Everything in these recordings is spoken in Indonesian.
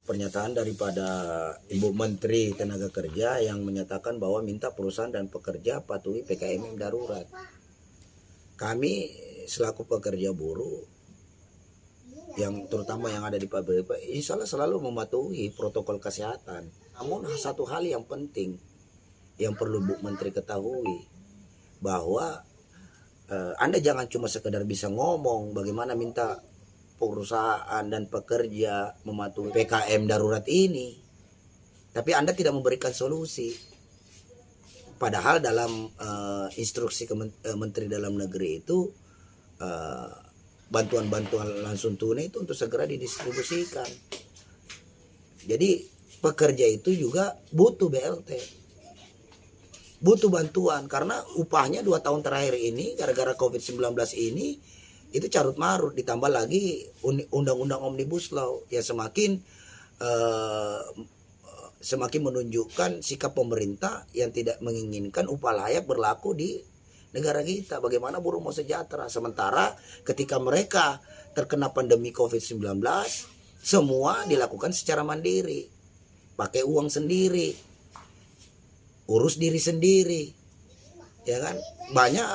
pernyataan daripada Ibu Menteri Tenaga Kerja yang menyatakan bahwa minta perusahaan dan pekerja patuhi PKM darurat. Kami selaku pekerja buruh yang terutama yang ada di pabrik, insya Allah selalu mematuhi protokol kesehatan. Namun satu hal yang penting yang perlu Bu Menteri ketahui, bahwa Anda jangan cuma sekedar bisa ngomong bagaimana minta perusahaan dan pekerja mematuhi PKM darurat ini, tapi Anda tidak memberikan solusi. Padahal dalam instruksi Menteri Dalam Negeri itu bantuan-bantuan langsung tunai itu untuk segera didistribusikan. Jadi pekerja itu juga butuh BLT, butuh bantuan, karena upahnya 2 tahun terakhir ini gara-gara COVID-19 ini itu carut marut, ditambah lagi undang-undang Omnibus Law yang semakin menunjukkan sikap pemerintah yang tidak menginginkan upah layak berlaku di negara kita. Bagaimana buruh mau sejahtera sementara ketika mereka terkena pandemi COVID-19 semua dilakukan secara mandiri, pakai uang sendiri, urus diri sendiri, ya kan? Banyak,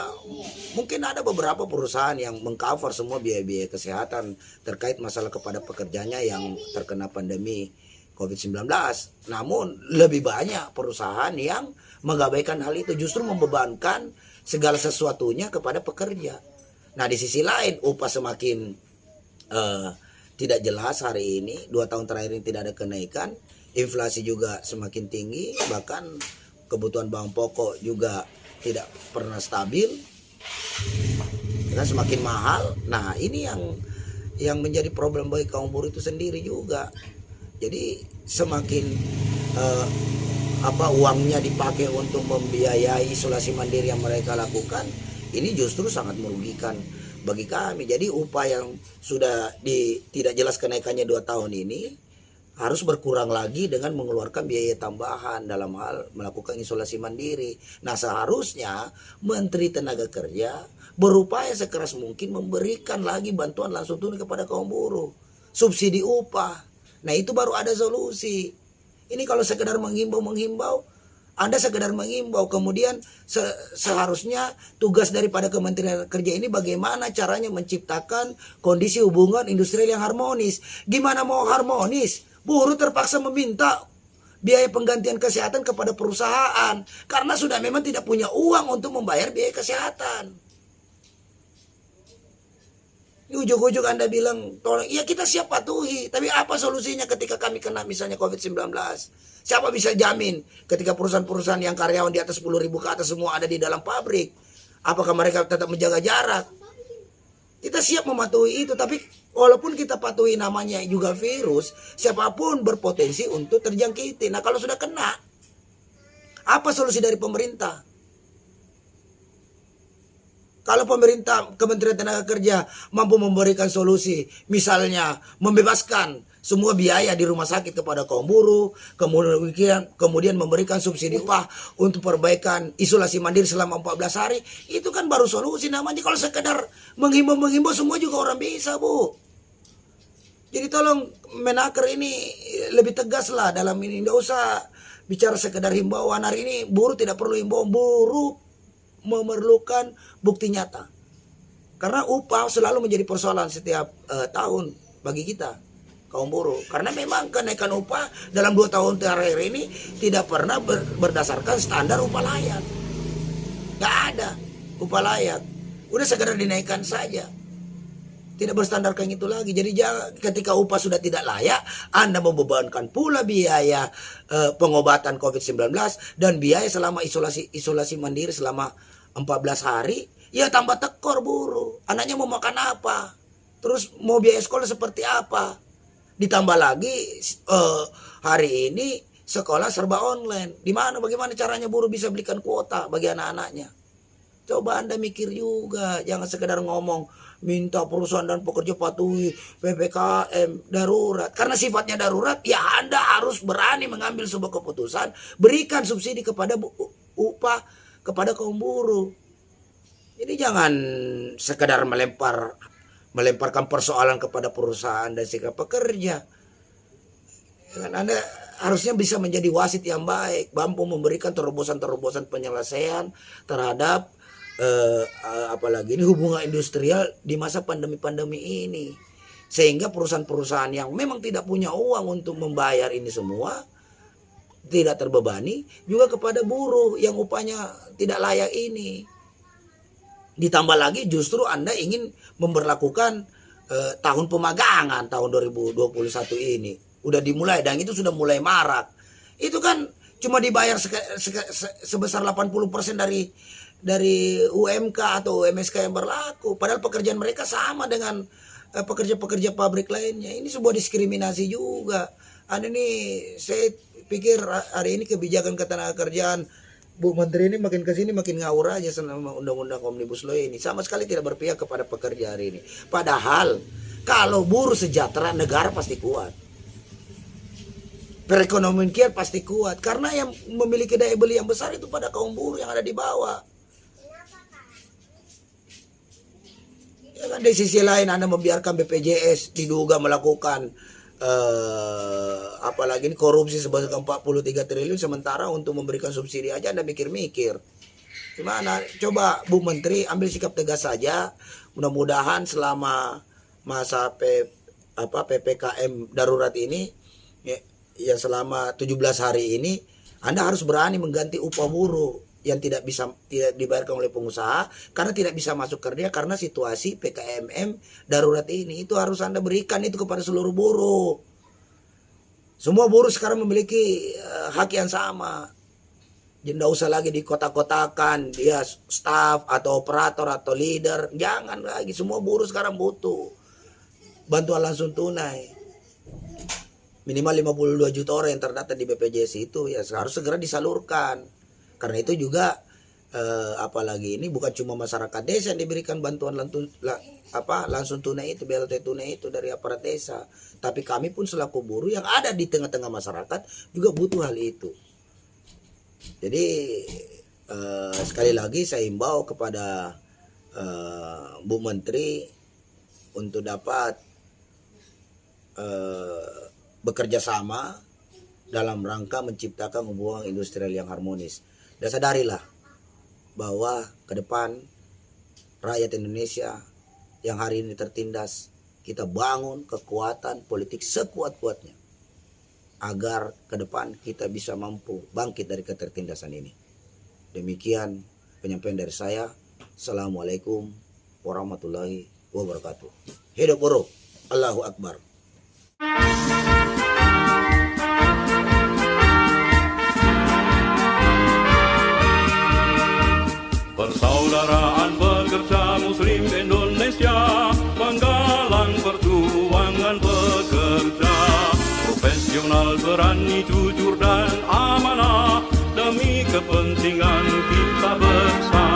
mungkin ada beberapa perusahaan yang mengcover semua biaya-biaya kesehatan terkait masalah kepada pekerjanya yang terkena pandemi COVID-19. Namun lebih banyak perusahaan yang mengabaikan hal itu, justru membebankan segala sesuatunya kepada pekerja. Nah di sisi lain upah semakin tidak jelas hari ini, 2 tahun terakhir ini tidak ada kenaikan, inflasi juga semakin tinggi, bahkan kebutuhan bahan pokok juga tidak pernah stabil, karena semakin mahal. Nah ini yang menjadi problem bagi kaum buruh itu sendiri juga. Jadi semakin uangnya dipakai untuk membiayai isolasi mandiri yang mereka lakukan, ini justru sangat merugikan bagi kami. Jadi upah yang sudah tidak jelas kenaikannya 2 tahun ini harus berkurang lagi dengan mengeluarkan biaya tambahan dalam hal melakukan isolasi mandiri. Nah seharusnya Menteri Tenaga Kerja berupaya sekeras mungkin memberikan lagi bantuan langsung tunai kepada kaum buruh, subsidi upah. Nah itu baru ada solusi. Ini kalau sekedar menghimbau, Anda sekedar menghimbau, kemudian seharusnya tugas daripada Kementerian Kerja ini bagaimana caranya menciptakan kondisi hubungan industrial yang harmonis. Gimana mau harmonis? Buruh terpaksa meminta biaya penggantian kesehatan kepada perusahaan karena sudah memang tidak punya uang untuk membayar biaya kesehatan. Ujuk-ujuk Anda bilang tolong, ya kita siap patuhi, tapi apa solusinya ketika kami kena misalnya COVID-19? Siapa bisa jamin ketika perusahaan-perusahaan yang karyawan di atas 10.000 ke atas semua ada di dalam pabrik, apakah mereka tetap menjaga jarak? Kita siap mematuhi itu, tapi walaupun kita patuhi namanya juga virus, siapapun berpotensi untuk terjangkiti. Nah kalau sudah kena, apa solusi dari pemerintah? Kalau pemerintah, Kementerian Tenaga Kerja mampu memberikan solusi, misalnya membebaskan semua biaya di rumah sakit kepada kaum buruh, kemudian memberikan subsidi upah untuk perbaikan isolasi mandiri selama 14 hari, itu kan baru solusi namanya. Kalau sekedar menghimbau semua juga orang bisa, Bu. Jadi tolong Menaker ini lebih tegas lah dalam ini, nggak usah bicara sekedar himbauan. Hari ini buruh tidak perlu himbauan, buruh memerlukan bukti nyata, karena upah selalu menjadi persoalan setiap tahun bagi kita kaum buruh, karena memang kenaikan upah dalam 2 tahun terakhir ini tidak pernah berdasarkan standar upah layak. Gak ada upah layak, udah sekedar dinaikkan saja, tidak berstandarkan itu lagi. Jadi ketika upah sudah tidak layak, Anda membebankan pula biaya pengobatan COVID-19 dan biaya selama isolasi mandiri selama 14 hari, ya tambah tekor buruh. Anaknya mau makan apa? Terus mau biaya sekolah seperti apa? Ditambah lagi hari ini sekolah serba online. Bagaimana caranya buruh bisa belikan kuota bagi anak-anaknya? Coba Anda mikir juga, jangan sekedar ngomong minta perusahaan dan pekerja patuhi PPKM darurat. Karena sifatnya darurat, ya Anda harus berani mengambil sebuah keputusan, berikan subsidi kepada upah kepada kaum buruh. Jadi jangan sekedar melemparkan persoalan kepada perusahaan dan sikap pekerja. Ya kan, Anda harusnya bisa menjadi wasit yang baik, mampu memberikan terobosan-terobosan penyelesaian terhadap apalagi ini hubungan industrial di masa pandemi-pandemi ini. Sehingga perusahaan-perusahaan yang memang tidak punya uang untuk membayar ini semua tidak terbebani, juga kepada buruh yang upahnya tidak layak ini. Ditambah lagi justru Anda ingin memberlakukan tahun pemagangan tahun 2021 ini. Udah dimulai dan itu sudah mulai marak. Itu kan cuma dibayar sebesar 80% dari UMK atau UMSK yang berlaku. Padahal pekerjaan mereka sama dengan pekerja-pekerja pabrik lainnya. Ini sebuah diskriminasi juga. Ini saya pikir hari ini kebijakan ketenagakerjaan Bu Menteri ini makin kesini makin ngawur aja sama undang-undang Omnibus Law ini. Sama sekali tidak berpihak kepada pekerja hari ini. Padahal kalau buruh sejahtera, negara pasti kuat. Perekonomian kiat pasti kuat. Karena yang memiliki daya beli yang besar itu pada kaum buruh yang ada di bawah. Ya kan, di sisi lain Anda membiarkan BPJS diduga melakukan apalagi ini korupsi sebesar 43 triliun, sementara untuk memberikan subsidi aja Anda mikir-mikir. Gimana? Coba Bu Menteri ambil sikap tegas saja. Mudah-mudahan selama masa PPKM darurat ini ya selama 17 hari ini Anda harus berani mengganti upah buruh yang tidak dibayarkan oleh pengusaha karena tidak bisa masuk kerja karena situasi PKMM darurat ini. Itu harus Anda berikan itu kepada seluruh buruh. Semua buruh sekarang memiliki hak yang sama. Tidak usah lagi dikotak-kotakan dia staff atau operator atau leader. Jangan lagi, semua buruh sekarang butuh bantuan langsung tunai. Minimal 52 juta orang yang terdata di BPJS itu ya harus segera disalurkan. Karena itu juga apalagi ini bukan cuma masyarakat desa yang diberikan bantuan langsung tunai itu, BLT tunai itu dari aparat desa, tapi kami pun selaku buruh yang ada di tengah-tengah masyarakat juga butuh hal itu. Jadi sekali lagi saya himbau kepada Bu Menteri untuk dapat bekerja sama dalam rangka menciptakan hubungan industrial yang harmonis. Dan sadarilah bahwa ke depan rakyat Indonesia yang hari ini tertindas, kita bangun kekuatan politik sekuat-kuatnya agar ke depan kita bisa mampu bangkit dari ketertindasan ini. Demikian penyampaian dari saya. Assalamualaikum warahmatullahi wabarakatuh. Hidup buruh. Allahu Akbar. Persaudaraan pekerja Muslim Indonesia menggalang perjuangan pekerja profesional, berani, jujur dan amanah demi kepentingan kita bersama.